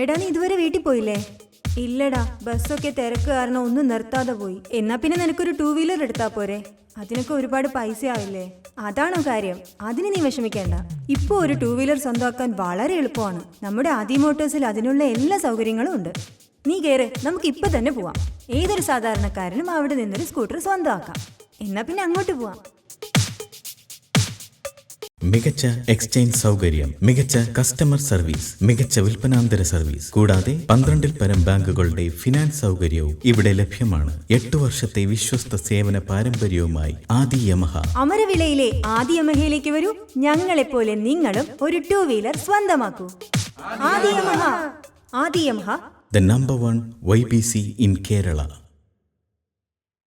എടാ നീ ഇതുവരെ വീട്ടിൽ പോയില്ലേ? ഇല്ലടാ, ബസ്സൊക്കെ തിരക്ക് കാരണം ഒന്നും നിർത്താതെ പോയി. എന്നാ പിന്നെ നിനക്കൊരു 2 വീലർ എടുത്താ പോരെ? അതിനൊക്കെ ഒരുപാട് പൈസ ആവില്ലേ? അതാണോ കാര്യം? അതിന് നീ വിഷമിക്കേണ്ട. ഇപ്പോൾ ഒരു 2 വീലർ സ്വന്തമാക്കാൻ വളരെ എളുപ്പമാണ്. നമ്മുടെ ആദി മോട്ടോഴ്സിൽ അതിനുള്ള എല്ലാ സൗകര്യങ്ങളും ഉണ്ട്. നീ കയറ്, നമുക്ക് ഇപ്പൊ തന്നെ പോവാം. ഏതൊരു സാധാരണക്കാരനും അവിടെ നിന്നൊരു സ്കൂട്ടർ സ്വന്തമാക്കാം. എന്നാ പിന്നെ അങ്ങോട്ട് പോവാം. മികച്ച എക്സ്ചേഞ്ച് സൗകര്യം, മികച്ച കസ്റ്റമർ സർവീസ്, മികച്ച വിൽപ്പനാന്തര സർവീസ്, കൂടാതെ 12-ൽ പരം ബാങ്കുകളുടെ ഫിനാൻസ് സൗകര്യവും ഇവിടെ ലഭ്യമാണ്. 8 വർഷത്തെ വിശ്വസ്ത സേവന പാരമ്പര്യവുമായി ആദി യമഹ. അമരവിലയിലെ ആദി യമഹയിലേക്ക് വരൂ. ഞങ്ങളെപ്പോലെ നിങ്ങളും ഒരു 2 വീലർ സ്വന്തമാക്കൂ. Aadi Yamaha. Aadi Yamaha, the number 1 YBC in Kerala.